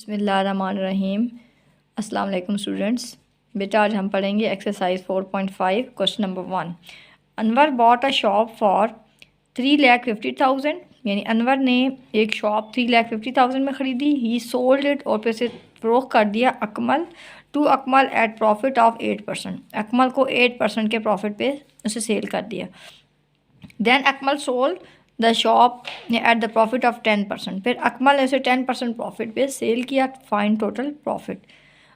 बिस्मिल्लाहिर्रहमानिर्रहीम। अस्सलाम वालेकुम स्टूडेंट्स। बेटा आज हम पढ़ेंगे exercise 4.5 question number 1। Anwar bought a shop for 3,50,000, यानी अनवर ने एक शॉप 3,50,000 में ख़रीदी। ही सोल्ड इट, और फिर से फ़रोख्त कर दिया Akmal to Akmal at profit of 8%। Akmal को 8% के प्रॉफिट पे उसे सेल कर दिया। Then Akmal sold the shop at the profit of 10%। फिर अकमल ने उसे 10% प्रॉफिट पे सेल किया। Find total profit.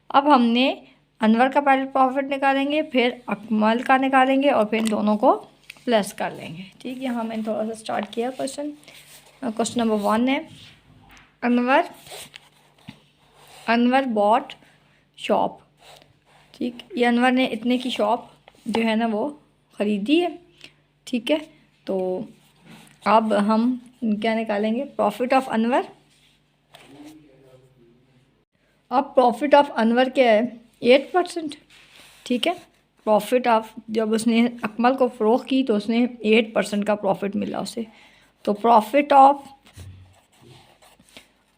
अब हमने अनवर का पहले प्रॉफिट निकालेंगे, फिर अकमल का निकालेंगे और फिर दोनों को प्लस कर लेंगे। ठीक है, यहाँ मैंने थोड़ा सा स्टार्ट किया क्वेश्चन नंबर 1 है। Anwar bought shop. ठीक, ये अनवर ने इतने की शॉप जो है ना वो ख़रीदी है। ठीक है, तो अब हम क्या निकालेंगे, प्रॉफिट ऑफ अनवर। अब प्रॉफिट ऑफ अनवर क्या है, 8%। ठीक है, प्रॉफिट ऑफ, जब उसने अकमल को फ़रोख्त की तो उसने 8% का प्रॉफिट मिला उसे। तो प्रॉफिट ऑफ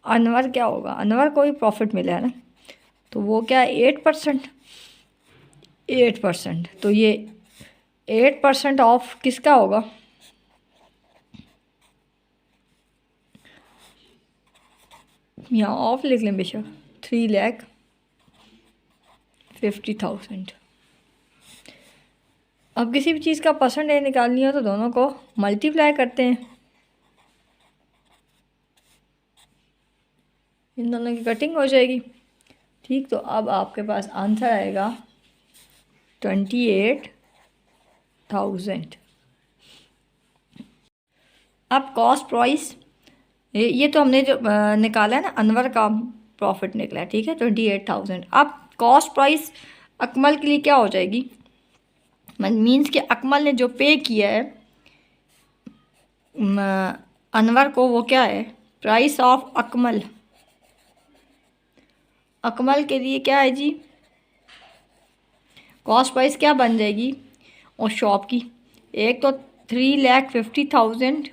अनवर क्या होगा, अनवर को ही प्रॉफिट मिला है ना, तो वो क्या है 8%। 8%, तो ये 8% ऑफ किसका होगा, यहाँ ऑफ लिख लें बेशक, 3,50,000। अब किसी भी चीज़ का परसेंटेज निकालनी हो तो दोनों को मल्टीप्लाई करते हैं, इन दोनों की कटिंग हो जाएगी। ठीक, तो अब आपके पास आंसर आएगा 28,000। अब कॉस्ट प्राइस, ये तो हमने जो निकाला है ना, अनवर का प्रॉफिट निकला है। ठीक है, 28,000। अब कॉस्ट प्राइस अकमल के लिए क्या हो जाएगी, मीन्स कि अकमल ने जो पे किया है अनवर को, वो क्या है, प्राइस ऑफ अकमल। अकमल के लिए क्या है जी, कॉस्ट प्राइस क्या बन जाएगी और शॉप की, एक तो 3,50,000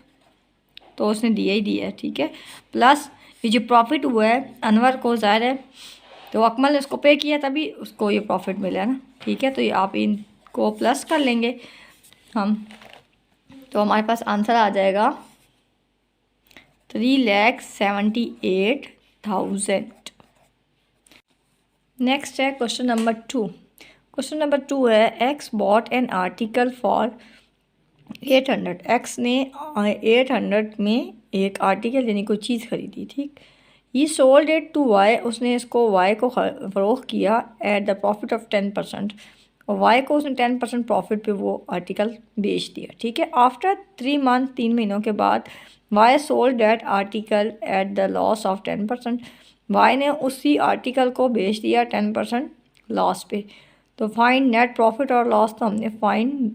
तो उसने दिया ही दिया है। ठीक है, प्लस ये जो प्रॉफिट हुआ है अनवर को, ज़ाहिर है तो अकमल ने उसको पे किया तभी उसको ये प्रॉफिट मिला है ना। ठीक है, तो ये आप इनको प्लस कर लेंगे हम, तो हमारे पास आंसर आ जाएगा 3,78,000। नेक्स्ट है क्वेश्चन नंबर 2। क्वेश्चन नंबर 2 है, x bot an article for 800। X ने 800 में एक आर्टिकल यानी कोई चीज़ खरीदी। ठीक, ये सोल्ड इट टू वाई, उसने इसको वाई को फ़रोख्त किया एट द प्रॉफिट ऑफ 10%, और वाई को उसने 10% प्रॉफिट पे वो आर्टिकल बेच दिया। ठीक है, आफ्टर 3 मंथ, 3 महीनों के बाद Y sold that article at the loss of 10%। Y ने उसी आर्टिकल को बेच दिया 10% लॉस पे। तो फाइंड नेट प्रॉफिट और लॉस, तो हमने फाइंड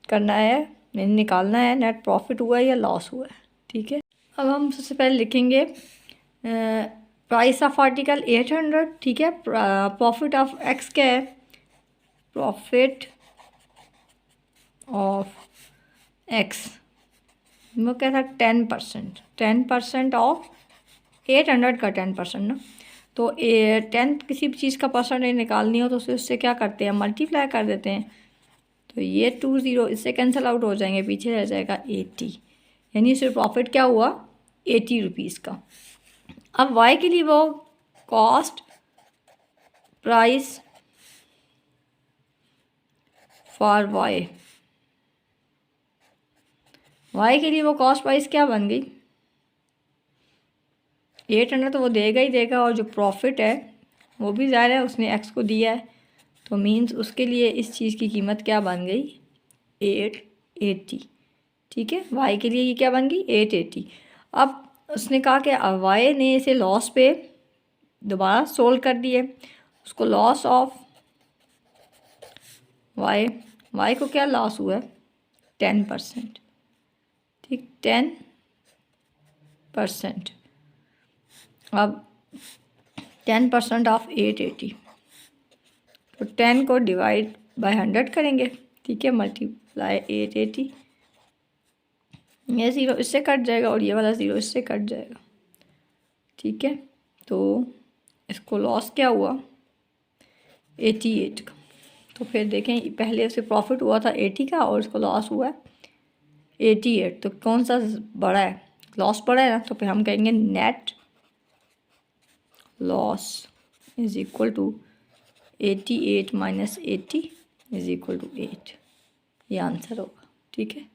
करना है, निकालना है नेट प्रॉफिट हुआ है या लॉस हुआ है। ठीक है, अब हम सबसे पहले लिखेंगे प्राइस ऑफ आर्टिकल 800। ठीक है, प्रॉफिट ऑफ एक्स क्या है, प्रॉफिट ऑफ एक्स वो क्या था, 10%। 10% ऑफ 800 का 10% ना, तो 10 किसी भी चीज़ का परसेंटेज निकालनी हो तो उससे क्या करते हैं, मल्टीप्लाई कर देते हैं। तो ये 20 इससे कैंसिल आउट हो जाएंगे, पीछे रह जाएगा 80, यानी सिर्फ प्रॉफिट क्या हुआ 80 रुपीज़ का। अब वाई के लिए वो cost price for Y, Y के लिए वो कॉस्ट प्राइस क्या बन गई, 800 तो वो देगा ही देगा, और जो प्रॉफिट है वो भी ज़्यादा है, उसने एक्स को दिया है, तो मीन्स उसके लिए इस चीज़ की कीमत क्या बन गई 880। ठीक है, वाई के लिए ये क्या बन गई 880। अब उसने कहा कि वाई ने इसे लॉस पे दोबारा सोल्व कर दिए, उसको लॉस ऑफ वाई, वाई को क्या लॉस हुआ है 10%। ठीक, 10%। अब 10% ऑफ 880, तो 10 को डिवाइड बाय 100 करेंगे। ठीक है, मल्टीप्लाई 880, ये 0 इससे कट जाएगा और ये वाला 0 इससे कट जाएगा। ठीक है, तो इसको लॉस क्या हुआ 88 का। तो फिर देखें पहले उसे प्रॉफिट हुआ था 80 का और इसको लॉस हुआ है 88। तो कौन सा बड़ा है, लॉस बड़ा है ना। तो फिर हम कहेंगे net loss is equal to 88 minus 80 is equal to 8। ये आंसर होगा। ठीक है।